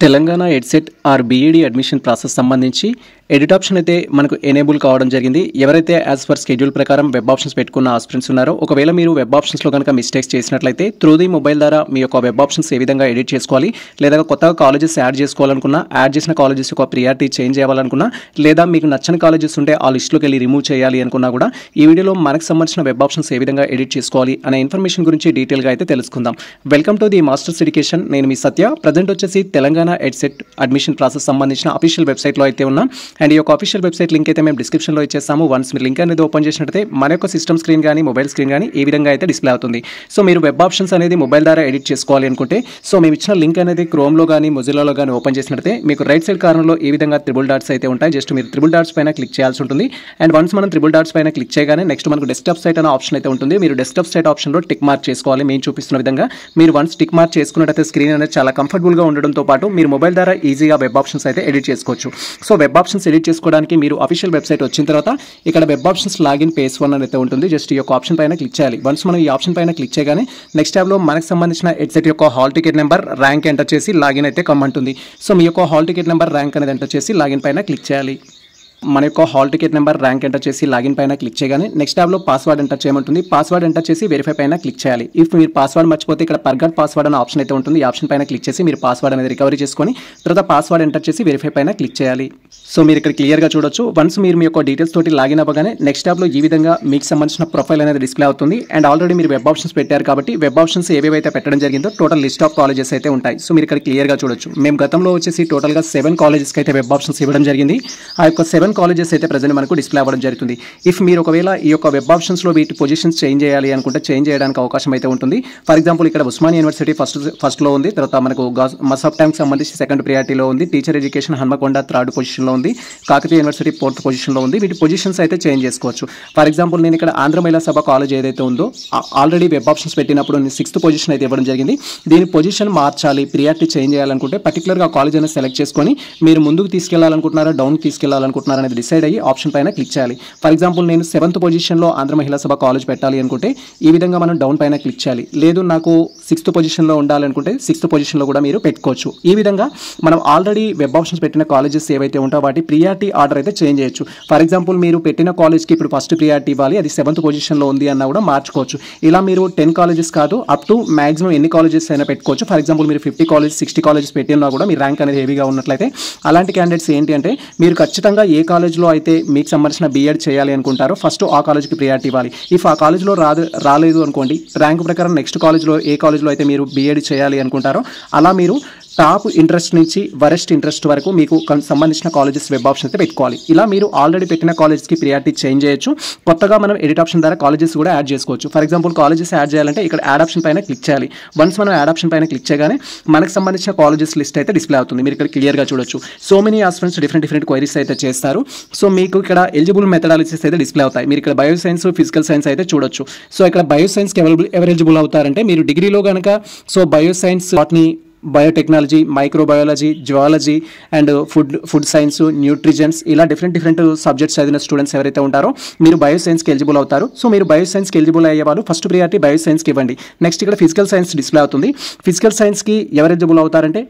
Telangana EdCET or BEd admission process సంబంధించి edit option అయితే మనకు ఎనేబుల్ కావడం జరిగింది. ఎవరైతే యాజ్ పర్ షెడ్యూల్ ప్రకారం వెబ్ ఆప్షన్స్ పెట్టుకున్న ఆస్పిరెంట్స్ ఉన్నారో, ఒకవేళ మీరు వెబ్ ఆప్షన్స్లో కనుక మిస్టేక్స్ చేసినట్లయితే త్రూ ది మొబైల్ ద్వారా మీ యొక్క వెబ్ ఆప్షన్స్ ఏ విధంగా ఎడిట్ చేసుకోవాలి, లేదా కొత్తగా కాలేజెస్ యాడ్ చేసుకోవాలనుకున్నా, యాడ్ చేసిన కాలేజెస్ యొక్క ప్రియారిటీ చేంజ్ చేయాలనుకున్నా, లేదా మీకు నచ్చని కాలేజెస్ ఉంటే ఆ లిస్టులోకి వెళ్ళి రిమూవ్ చేయాలి అనుకున్నా కూడా ఈ వీడియోలో మనకు సంబంధించిన వెబ్ ఆప్షన్స్ ఏ విధంగా ఎడిట్ చేసుకోవాలి అనే ఇన్ఫర్మేషన్ గురించి డీటెయిల్గా అయితే తెలుసుకుందాం. Welcome to the masters education. నేను మీ సత్య. ప్రజెంట్ వచ్చేసి తెలంగాణ ఎడ్సెట్ అడ్మిషన్ ప్రాసెస్ సంబంధించిన అఫీషియల్ వెబ్సైట్లో అయితే ఉన్నాం. అండ్ ఈ యొక్క అఫీషియల్ వెబ్సైట్ లింక్ అయితే మేము డిస్క్రిప్షన్లో ఇచ్చేస్తాము. వన్స్ మీరు లింక్ అనేది ఓపెన్ చేసినట్టయితే మన యొక్క సిస్టమ్ స్క్రీన్ కానీ మొబైల్ స్క్రీన్ కానీ ఈ విధంగా అయితే డిస్ప్లే అవుతుంది. సో మీరు వెబ్ ఆప్షన్స్ అనేది మొబైల్ ద్వారా ఎడిట్ చేసుకోవాలి అనుకుంటే, సో మేము ఇచ్చిన లింక్ అనేది క్రోమ్లో కానీ మొజిల్లాలో కానీ ఓపెన్ చేసినట్టయితే మీకు రైట్ సైడ్ కార్నర్లో ఈ విధంగా త్రిబుల్ డాట్స్ అయితే ఉంటాయి. జస్ట్ మీరు త్రిబుల్ డాట్స్ పైన క్లిక్ చేయాల్సి ఉంటుంది. అండ్ వన్స్ మనం త్రిబుల్ డాట్స్ పైన క్లిక్ చేయగానే నెక్స్ట్ మనకు డెస్క్టాప్ సైట్ అనే ఆప్షన్ అయితే ఉంటుంది. మీరు డెస్క్టాప్ సైట్ ఆప్షన్లో టిక్ మార్క్ చేసుకోవాలి. మేము చూపిస్తున్న విధంగా మీరు వన్స్ టిక్ మార్క్ చేసుకున్నట్టయితే స్క్రీన్ అనేది చాలా కంఫర్టబుల్గా ఉండడంతో పాటు మీరు మొబైల్ ద్వారా ఈజీగా వెబ్ ఆప్షన్స్ అయితే ఎడిట్ చేసుకోవచ్చు. సో వెబ్ ఆప్షన్స్ ఎడిట్ చేసుకోవడానికి మీరు అఫీషియల్ వెబ్సైట్ వచ్చిన తర్వాత ఇక్కడ వెబ్ ఆప్షన్స్ లాగిన్ పేజ్ 1 అని అయితే ఉంటుంది. జస్ట్ ఈ యొక్క ఆప్షన్ పైన క్లిక్ చేయాలి. వన్స్ మనం ఈ ఆప్షన్ పైన క్లిక్ చేయగానే నెక్స్ట్ ట్యాబ్లో మనకు సంబంధించిన ఎడ్సెట్ యొక్క hall ticket number, rank enter చేసి లాగిన్ అయితే కమ్మంటుంది. సో మీ యొక్క హాల్ టికెట్ నెంబర్, ర్యాంక్ అనేది ఎంటర్ చేసి లాగిన్ పైన క్లిక్ చేయాలి. మన యొక్క hall ticket number, rank enter చేసి లాగిన్ పైన క్లిక్ చేయగానే నెక్స్ట్ ట్యాబ్లో పాస్వర్డ్ ఎంటర్ చేయమంటుంది. పాస్వర్డ్ ఎంటర్ చేసి వెరిఫై పైన క్లిక్ చేయాలి. ఇఫ్ మీరు పాస్వర్డ్ మర్చిపోతే ఇక్కడ ఫర్గాట్ పాస్వర్డ్ అనే ఆప్షన్ అయితే ఉంటుంది. ఈ ఆప్షన్ పైన క్లిక్ చేసి మీరు పాస్వర్డ్ అనేది రికవరీ చేసుకొని తర్వాత పాస్వర్డ్ ఎంటర్ చేసి వెరిఫై పైన క్లిక్ చేయాలి. సో మీరు ఇక్కడ క్లియర్గా చూడొచ్చు. వన్స్ మీరు మీ యొక్క డీటెయిల్స్ తోటి లాగిన్ అవ్వగానే నెక్స్ట్ ట్యాబ్లో ఈ విధంగా మీకు సంబంధించిన ప్రొఫైల్ అనేది డిస్ప్లే అవుతుంది. అండ్ ఆల్రెడీ మీరు వెబ్ ఆప్షన్స్ పెట్టారు కాబట్టి వెబ్ ఆప్షన్స్ ఏవేవైతే పెట్టడం జరిగిందో టోటల్ లిస్ట్ ఆఫ్ కాలేజెస్ అయితే ఉంటాయి. సో మీరు ఇక్కడ క్లియర్గా చూడొచ్చు. మేము గతంలో వచ్చేసి టోటల్గా 7 కాలేజెస్కి అయితే వెబ్ ఆప్షన్స్ ఇవ్వడం జరిగింది. ఆ యొక్క 7 కాలేజెస్ అయితే ప్రజెంట్ మనకు డిస్ప్లే అవ్వడం జరుగుతుంది. ఇఫ్ మీరు ఒకవేళ ఈ యొక్క వెబ్ ఆప్షన్స్లో వీటి పొజిషన్స్ చేంజ్ చేయాలి అనుకుంటే చేంజ్ చేయడానికి అవకాశం అయితే ఉంటుంది. ఫర్ ఎగ్జాంపుల్ ఇక్కడ ఉస్మానియా యూనివర్సిటీ ఫస్ట్లో ఉంది. తర్వాత మనకు మసాబ్ ట్యాంక్ సంబంధించి సెకండ్ ప్రియారిటీలో ఉంది. టీచర్ ఎడ్యుకేషన్ హన్మకొండ థర్డ్ పొజిషన్లో ఉంది. కాకతీయ యూనివర్సిటీ 4th పొజిషన్లో ఉంది. వీటి పొజిషన్స్ అయితే చేంజ్ చేసుకోవచ్చు. ఫర్ ఎగ్జాంపుల్ నేను ఇక్కడ ఆంధ్ర మహిళా సభ కాలేజ్ ఏదైతే ఉందో ఆల్రెడీ వెబ్ ఆప్షన్స్ పెట్టినప్పుడు 6th పొజిషన్ అయితే ఇవ్వడం జరిగింది. దీని పొజిషన్ మార్చాలి, ప్రియారిటీ చేంజ్ చేయాలనుకుంటే పర్టికులర్గా కాలేజ్ అనేది సెలెక్ట్ చేసుకొని మీరు ముందుకు తీసుకెళ్లాలనుకుంటున్నారా, డౌన్ తీసుకెళ్లాలనుకుంటున్నారా అనేది డిసైడ్ అయ్యి ఆప్షన్ పైన క్లిక్ చేయాలి. ఫర్ ఎగ్జాంపుల్ నేను 7th పొజిషన్లో ఆంధ్ర మహిళా సభ కాలేజ్ పెట్టాలి అనుకుంటే ఈ విధంగా మనం డౌన్ పైన క్లిక్ చేయాలి. లేదు నాకు 6th పొజిషన్లో ఉండాలనుకుంటే 6th పొజిషన్లో కూడా మీరు పెట్టుకోవచ్చు. ఈ విధంగా మనం ఆల్రెడీ వెబ్ ఆప్షన్స్ పెట్టిన కాలేజెస్ ఏవైతే ఉంటాయో వాటి ప్రియారిటీ ఆర్డర్ అయితే చేంజ్ చేయొచ్చు. ఫర్ ఎగ్జాంపుల్ మీరు పెట్టిన కాలేజ్కి ఇప్పుడు ఫస్ట్ ప్రియారిటీ ఇవ్వాలి, అది 7th పొజిషన్లో ఉంది అన్నా కూడా మార్చుకోవచ్చు. ఇలా మీరు 10 కాలేజెస్ కాదు అప్ టు మాక్సిమం ఎన్ని కాలేజెస్ అయినా పెట్టుకోవచ్చు. ఫర్ ఎగ్జాంపుల్ మీరు 50 కాలేజెస్ 60 కాలేజెస్ పెట్టినా కూడా మీ ర్యాంక్ అనేది హెవీగా ఉన్నట్లయితే అలాంటి క్యాండిడేట్స్ ఏంటి అంటే మీరు ఖచ్చితంగా ఏ కాలేజ్లో అయితే మీకు సంబంధించిన బీఎడ్ చేయాలి అనుకుంటారో ఫస్ట్ ఆ కాలేజ్కి ప్రియారిటీ ఇవ్వాలి. ఇఫ్ ఆ కాలేజ్లో రాలేదు అనుకోండి, ర్యాంక్ ప్రకారం నెక్స్ట్ కాలేజ్లో ఏ కాలేజ్లో అయితే మీరు బీఎడ్ చేయాలి అనుకుంటారో అలా మీరు టాప్ ఇంట్రెస్ట్ నుంచి వరెస్ట్ ఇంట్రెస్ట్ వరకు మీకు సంబంధించిన కాలేజెస్ వెబ్ ఆప్షన్ అయితే పెట్టుకోవాలి. ఇలా మీరు ఆల్రెడీ పెట్టిన కాలేజ్కి ప్రియారిటీ చేంజ్ చేయొచ్చు. కొత్తగా మనం ఎడిట్ ఆప్షన్ ద్వారా కాలేజెస్ కూడా యాడ్ చేసుకోవచ్చు. ఫర్ ఎగ్జాంపుల్ కాలేజెస్ యాడ్ చేయాలంటే ఇక్కడ యాడ్ ఆప్షన్ పైన క్లిక్ చేయాలి. వన్స్ మనం యాడ్ ఆప్షన్ పైన క్లిక్ చేయగానే మనకు సంబంధించిన కాలేజెస్ లిస్ట్ అయితే డిస్ప్లే అవుతుంది. మీరు ఇక్కడ క్లియర్గా చూడొచ్చు. So many aspirants different queries అయితే చేస్తారు. సో మీకు ఇక్కడ ఎలిజిబుల్ మెథడాలజీస్ అయితే డిస్ప్లే అవుతాయి. మీరు ఇక్కడ బయో సైన్స్, ఫిజికల్ సైన్స్ అయితే చూడొచ్చు. సో ఇక్కడ బయో సైన్స్కి ఎవరు ఎలిజిబుల్ అవుతారంటే మీరు డిగ్రీలో కనుక సో బయో సైన్స్, వాటిని biotechnology, microbiology, zoology and food science, nutritions ఇలా డిఫరెంట్ సబ్జెక్ట్స్ చదివిన స్టూడెంట్స్ ఎవరైతే ఉంటారో మీరు బయో సైన్స్కి ఎలిజిబుల్ అవుతారు. సో మీరు బయో సైన్స్కి ఎలిజిబుల్ అయ్యే వాళ్ళు ఫస్ట్ ప్రియారిటీ బయో సైన్స్కి ఇవ్వండి. నెక్స్ట్ ఇక్కడ ఫిజికల్ సైన్స్ డిస్ప్లే అవుతుంది. ఫిజికల్ సైన్స్కి ఎవరు ఎలిజిబుల్ అవుతారంటే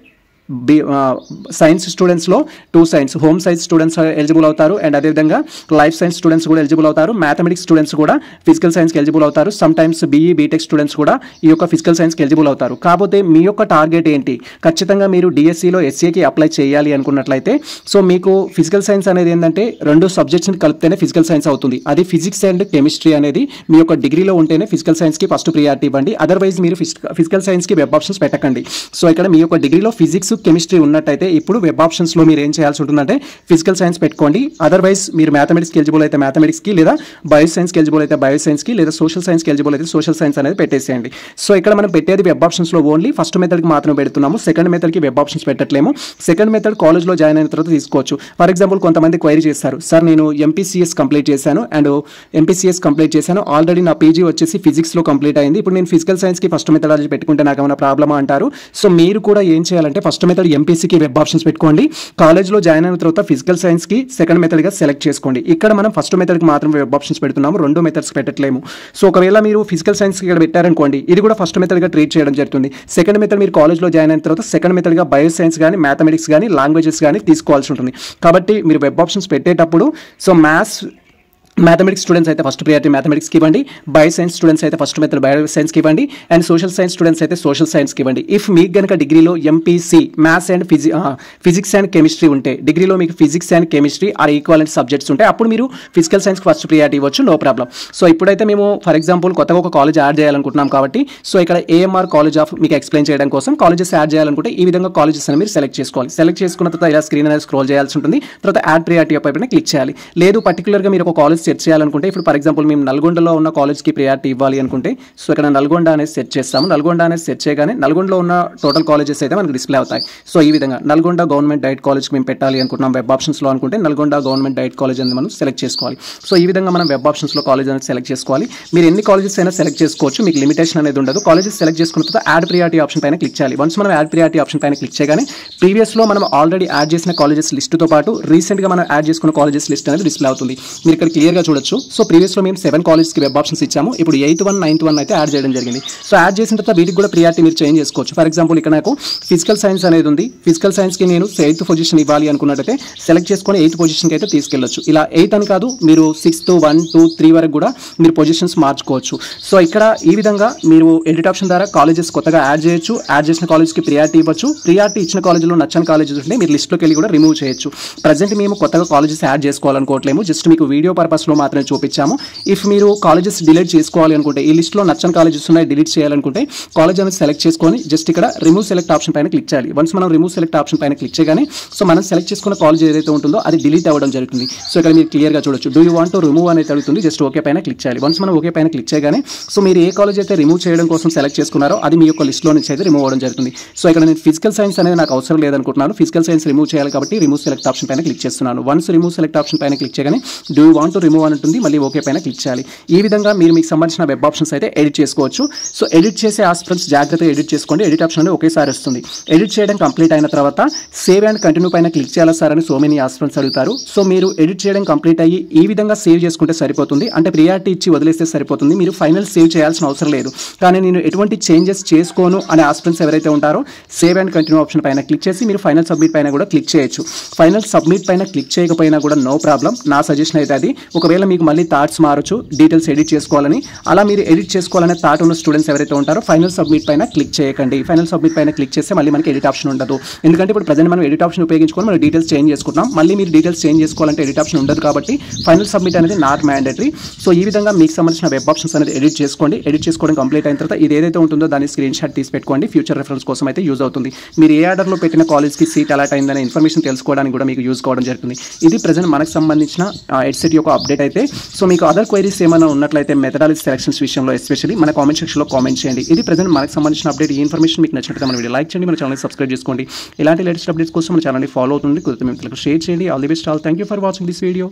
సైన్స్ స్టూడెంట్స్లో 2 science, home science students eligible అవుతారు. అండ్ అదేవిధంగా లైఫ్ సైన్స్ స్టూడెంట్స్ కూడా ఎలిజిబుల్ అవుతారు. మ్యాథమెటిక్స్ స్టూడెంట్స్ కూడా ఫిజికల్ సైన్స్కి ఎలిజిబుల్ అవుతారు. Sometimes BE, BTech students కూడా ఈ యొక్క ఫిజికల్ సైన్స్కి ఎలిజిబుల్ అవుతారు. కాకపోతే మీ యొక్క టార్గెట్ ఏంటి, ఖచ్చితంగా మీరు డిఎస్సిలో ఎస్ఏకి అప్లై చేయాలి అనుకున్నట్లయితే సో మీకు ఫిజికల్ సైన్స్ అనేది ఏంటంటే 2 సబ్జెక్ట్స్ని కలిపితేనే ఫిజికల్ సైన్స్ అవుతుంది. అది ఫిజిక్స్ అండ్ కెమిస్ట్రీ అనేది మీ యొక్క డిగ్రీలో ఉంటేనే ఫిజికల్ సైన్స్కి ఫస్ట్ ప్రియారిటీ ఇవ్వండి. అదర్వైజ్ మీరు ఫిజికల్ సైన్స్కి వెబ్ ఆప్షన్స్ పెట్టకండి. సో ఇక్కడ మీ యొక్క డిగ్రీలో ఫిజిక్స్, కెమిస్ట్రీ ఉన్నట్టయితే ఇప్పుడు వెబ్ ఆప్షన్స్లో మీరు ఏం చేయాల్సి ఉంటుందంటే ఫిజికల్ సైన్స్ పెట్టుకోండి. అదర్వైజ్ మీరు మ్యాథమెటిక్స్కి ఎలిజిబుల్ అయితే మ్యాథమెటిక్స్కి, లేదా బయో సైన్స్కి ఎలిజిబుల్ అయితే బయో సైన్స్కి, లేదా సోషల్ సైన్స్కి ఎలిజిబుల్ అయితే సోషల్ సైన్స్ అనేది పెట్టేసేయండి. సో ఇక్కడ మనం పెట్టేది వెబ్ ఆప్షన్స్లో ఓన్లీ ఫస్ట్ మెథడ్కి మాత్రమే పెడుతున్నాము. సెకండ్ మెథడ్కి వెబ్ ఆప్షన్స్ పెట్టట్లేము. సెకండ్ మెథడ్ కాలేజ్లో జాయిన్ అయిన తర్వాత తీసుకోవచ్చు. ఫర్ ఎగ్జాంపుల్ కొంతమంది క్వైరీ చేస్తారు, సార్ నేను ఎంపీసీఎస్ కంప్లీట్ చేశాను ఆల్రెడీ నా పీజీ వచ్చేసి ఫిజిక్స్లో కంప్లీట్ అయింది. ఇప్పుడు నేను ఫిజికల్ సైన్స్కి ఫస్ట్ మెథడాలజీ పెట్టుకుంటే నాకు ఏమైనా ప్రాబ్లమా అంటారు. సో మీరు కూడా ఏం చేయాలంటే ఫస్ట్ మెథడ్ ఎంపీసీకి వెబ్ ఆప్షన్స్ పెట్టుకోండి. కాలేజ్లో జాయిన్ అయిన తర్వాత ఫిజికల్ సైన్స్కి సెకండ్ మెథడ్గా సెలెక్ట్ చేసుకోండి. ఇక్కడ మనం ఫస్ట్ మెథడ్కి మాత్రం వెబ్ ఆప్షన్స్ పెడుతున్నాము, రెండో మెథడ్స్ పెట్టట్లేము. సో ఒకవేళ మీరు ఫిజికల్ సైన్స్కి ఇక్కడ పెట్టారనుకోండి, ఇది కూడా ఫస్ట్ మెథడ్గా ట్రీట్ చేయడం జరుగుతుంది. సెకండ్ మెథడ్ మీరు కాలేజ్లో జాయిన్ అయిన తర్వాత సెకండ్ మెథడ్గా బయో సైన్స్ కానీ మ్యాథమెటిక్స్ కానీ లాంగ్వేజెస్ కానీ తీసుకోవాల్సి ఉంటుంది. కాబట్టి మీరు వెబ్ ఆప్షన్స్ పెట్టేటప్పుడు సో మ్యాథమెటిక్స్ స్టూడెంట్స్ అయితే ఫస్ట్ ప్రియారిటీ మ్యాథమెటిక్స్కి ఇవ్వండి, బయో సైన్స్ స్టూడెంట్స్ అయితే ఫస్ట్ మెథడ్ బయో సైన్స్కి ఇవ్వండి, అండ్ సోషల్ సైన్స్ స్టూడెంట్స్ అయితే సోషల్ సైన్స్కి ఇవ్వండి. ఇఫ్ మీకు కనుక డిగ్రీలో MPC maths and physics and chemistry ఉంటే, డిగ్రీలో మీకు physics and chemistry or equivalent subjects ఉంటాయి, అప్పుడు మీరు ఫిజికల్ సైన్స్కి ఫస్ట్ ప్రియారిటీ ఇవ్వచ్చు, నో ప్రాబ్లం. సో ఇప్పుడైతే మేము ఫర్ ఎగ్జాంపుల్ కొత్తగా ఒక కాలేజ్ యాడ్ చేయాలనుకుంటున్నాం కాబట్టి సో ఇక్కడ ఏఎంఆర్ కాలేజ్ ఆఫ్ మీకు ఎక్స్ప్లెయిన్ చేయడం కోసం కాలేజెస్ యాడ్ చేయాలనుకుంటే ఈ విధంగా కాలేజెస్ అని మీరు సెలెక్ట్ చేసుకోవాలి. సెలెక్ట్ చేసుకున్న తర్వాత ఇలా స్క్రీన్ అనేది స్క్రోల్ చేయాల్సి ఉంటుంది. తర్వాత యాడ్ ప్రియారిటీ పైన క్లిక్ చేయాలి. లేదు పర్టికులర్గా మీరు ఒక కాలేజ్ సెర్చ్ చేయాలనుకుంటే, ఇప్పుడు ఫర్ ఎగ్జాంపుల్ మేము నల్గొండలో ఉన్న కాలేజ్కి ప్రియారిటీ ఇవ్వాలి అనుకుంటే సో ఇక్కడ నల్గొండ అనేది సెర్చ్ చేస్తాము. నల్గొండ అనేది సెర్చ్ చేయగానే నల్గొండలో ఉన్న టోటల్ కాలేజెస్ అయితే మనకు డిస్ప్లే అవుతాయి. సో ఈ విధంగా నల్గొండ గవర్నమెంట్ డైట్ కాలేజ్కి మేము పెట్టాలి అనుకుంటున్నాం వెబ్ ఆప్షన్స్లో అనుకుంటే నల్గొండ గవర్నమెంట్ డైట్ కాలేజ్ అనేది మనం సెలెక్ట్ చేసుకోవాలి. సో ఈ విధంగా మనం వెబ్ ఆప్షన్స్లో కాలేజ్ అనేది సెలెక్ట్ చేసుకోవాలి. మీరు ఎన్ని కాలేజెస్ అయినా సెలెక్ట్ చేసుకోవచ్చు, మీకు లిమిటేషన్ అనేది ఉండదు. కాలేజెస్ సెలెక్ట్ చేసుకున్న తర్వాత యాడ్ ప్రియారిటీ ఆప్షన్ పైన క్లిక్ చేయాలి. వన్స్ మనం యాడ్ ప్రియారిటీ ఆప్షన్ పైన క్లిక్ చేయగానే ప్రీవియస్లో మనం ఆల్రెడీ యాడ్ చేసిన కాలేజెస్ లిస్టుతో పాటు రీసెంట్గా మనం యాడ్ చేసుకున్న కాలేజెస్ లిస్ట్ అనేది డిస్ప్లే అవుతుంది. మీరు ఇక్కడ క్లియర్గా చూడొచ్చు. సో ప్రీవియస్లో మేము 7 కాలేజ్కి వెబ్ ఆప్షన్స్ ఇచ్చాము, ఇప్పుడు 8th 1 9th 1 అయితే యాడ్ చేయడం జరిగింది. సో యాడ్ చేసిన తర్వాత వీటికి కూడా ప్రియారిటీ మీరు చేంజ్ చేసుకోవచ్చు. ఫర్ ఎగ్జాంపుల్ ఇక్కడ నాకు ఫిజికల్ సైన్స్ అనేది ఉంది, ఫిజికల్ సైన్స్కి నేను 8th పొజిషన్ ఇవ్వాలి అనుకున్నట్టయితే సెలెక్ట్ చేసుకొని 8th పొజిషన్కి అయితే తీసుకెళ్ళొచ్చు. ఇలా 8 అని కాదు, మీరు 6th 1 2 3 వరకు కూడా మీరు పొజిషన్స్ మార్చుకోవచ్చు. సో ఇక్కడ ఈ విధంగా మీరు ఎడిట్ ఆప్షన్ ద్వారా కాలేజెస్ కొత్తగా యాడ్ చేయొచ్చు. యాడ్ చేసిన కాలేజ్కి ప్రియారిటీ ఇవ్వచ్చు. ప్రియారిటీ ఇచ్చిన కాలేజ్లో నచ్చని కాలేజెస్ ఉంటే మీరు లిస్ట్లోకి వెళ్ళి కూడా రిమూవ్ చేయొచ్చు. ప్రజెంట్ మేము కొత్తగా కాలేజెస్ యాడ్ చేసుకోవాలనుకోవట్లేము, జస్ట్ మీకు వీడియో పర్పస్లో మాత్రమే చూపించాము. ఇఫ్ మీరు కాలేజెస్ డిలీట్ చేసుకోవాలి అనుకుంటే, ఈ లిస్ట్లో నచ్చని కాలేజెస్ ఉన్నాయి డిలీట్ చేయాలనుకుంటే కాలేజ్ అనేది సెలెక్ట్ చేసుకొని జస్ట్ ఇక్కడ రిమూవ్ సెలెక్ట్ ఆప్షన్ పైన క్లిక్ చేయాలి. వన్స్ మనం రిమూవ్ సెలెక్ట్ ఆప్షన్ పైన క్లిక్ చేయగానే సో మనం సెలెక్ట్ చేసుకున్న కాలేజ్ ఏదైతే ఉంటుందో అది డిలీట్ అవ్వడం జరుగుతుంది. సో ఇక్కడ మీరు క్లియర్గా చూడొచ్చు. Do you want to remove అనేది అడుగుతుంది, జస్ట్ ఓకే పైన క్లిక్ చేయాలి. వన్స్ మనం ఓకే పైన క్లిక్ చేయగానే సో మీరు ఏ కాలేజ్ అయితే రిమూవ్ చేయడం కోసం సెలెక్ట్ చేసుకున్నారో అది మీ యొక్క లిస్ట్లో నుంచి అయితే రిమూవ్ అవ్వడం జరుగుతుంది. సో ఇక్కడ నేను ఫిజికల్ సైన్స్ అనేది నాకు అవసరం లేదనుకుంటున్నాను, ఫిజికల్ సైన్స్ రిమూవ్ చేయాలి కాబట్టి రిమూవ్ సెలెక్ట్ ఆప్షన్ పైన క్లిక్ చేస్తున్నాను. వన్స్ రిమూవ్ సెలెక్ట్ ఆప్షన్ పైన క్లిక్ చేయగానే do you want to remove అని ఉంటుంది, మళ్ళీ ఓకే పైన క్లిక్ చేయాలి. ఈ విధంగా మీరు మీకు సంబంధించిన వెబ్ ఆప్షన్స్ అయితే ఎడిట్ చేసుకోవచ్చు. సో ఎడిట్ చేసే ఆస్పిరెంట్స్ జాగ్రత్తగా ఎడిట్ చేసుకోండి. ఎడిట్ ఆప్షన్ అనేది ఒకేసారి వస్తుంది. ఎడిట్ చేయడం కంప్లీట్ అయిన తర్వాత సేవ్ అండ్ కంటిన్యూ పైన క్లిక్ చేయాలా సార్ అని సో మెనీ ఆస్పిరెంట్స్ అడుగుతారు. సో మీరు ఎడిట్ చేయడం కంప్లీట్ అయ్యి ఈ విధంగా సేవ్ చేసుకుంటే సరిపోతుంది, అంటే ప్రియారిటీ ఇచ్చి వదిలేస్తే సరిపోతుంది. మీరు ఫైనల్ సేవ్ చేయాల్సిన అవసరం లేదు. కానీ నేను ఎటువంటి చేంజెస్ చేసుకోను అనే ఆస్పిరెంట్స్ ఎవరైతే ఉంటారో సేవ్ అండ్ కంటిన్యూ ఆప్షన్ పైన క్లిక్ చేసి మీరు ఫైనల్ సబ్మిట్ పైన కూడా క్లిక్ చేయొచ్చు. ఫైనల్ సబ్మిట్ పైన క్లిక్ చేయకపోయినా కూడా నో ప్రాబ్లం, నా సజెషన్ అయితే అది. ఒకవేళ మీకు మళ్ళీ థాట్స్ మారచ్చు, డీటెయిల్స్ ఎడిట్ చేసుకోవాలని, అలా మీరు ఎడిట్ చేసుకోవాలనే థాట్ ఉన్న స్టూడెంట్స్ ఎవరైతే ఉంటారో ఫైనల్ సబ్మిట్ పైన క్లిక్ చేయకండి. ఫైనల్ సబ్మిట్ పైన క్లిక్ చేస్తే మళ్ళీ మనకి ఎడిట్ ఆప్షన్ ఉండదు. ఎందుకంటే ఇప్పుడు ప్రజెంట్ మనం ఎడిట్ ఆప్షన్ ఉపయోగించుకొని మనం డీటెయిల్స్ చేంజ్ చేసుకుంటాం. మళ్ళీ మీరు డీటెయిల్స్ చేంజ్ చేసుకోవాలంటే ఎడిట్ ఆప్షన్ ఉండదు కాబట్టి ఫైనల్ సబ్మిట్ అనేది నాట్ మ్యాండేటరీ. సో ఈ విధంగా మీకు సంబంధించిన వెబ్ ఆప్షన్స్ అనేది ఎడిట్ చేసుకోండి. ఎడిట్ చేసుకోవడం కంప్లీట్ అయిన తర్వాత ఇది ఏదైతే ఉంటుందో దాన్ని స్క్రీన్ షాట్ తీసి పెట్టుకోండి, ఫ్యూచర్ రెఫరెన్స్ కోసం అయితే యూజ్ అవుతుంది. మీరు ఏ ఆర్డర్లో పెట్టిన కాలేజ్కి సీట్ అలాట్ అయిందనే ఇన్ఫర్మేషన్ తెలుసుకోవడానికి కూడా మీకు యూజ్ కావడం జరుగుతుంది. ఇది ప్రజెంట్ మనకు సంబంధించిన ఎడ్సెట్ యొక్క అప్డేట్ అయితే. సో మీకు అదర్ క్వైరీస్ ఏమైనా ఉన్నట్లయితే మెథడాలజీ సెలక్షన్స్ విషయంలో ఎస్పెషల్లీ మన కామెంట్ సెక్షన్లో కామెంట్ చేయండి. ఇది ప్రజెంట్ మనకు సంబంధించిన అప్డేట్. ఈ ఇన్ఫర్మేషన్ మీకు నచ్చినట్లయితే మన వీడియో లైక్ చేయండి, మన ఛానల్ని సబ్స్క్రైబ్ చేసుకోండి. ఇలాంటి లేటెస్ట్ అప్డేట్స్ కోసం మన ఛానల్ని ఫాలో అవుతుంది, కుదిరితే మిత్రులకు షేర్ చేయండి. All the best all. Thank you for watching this video.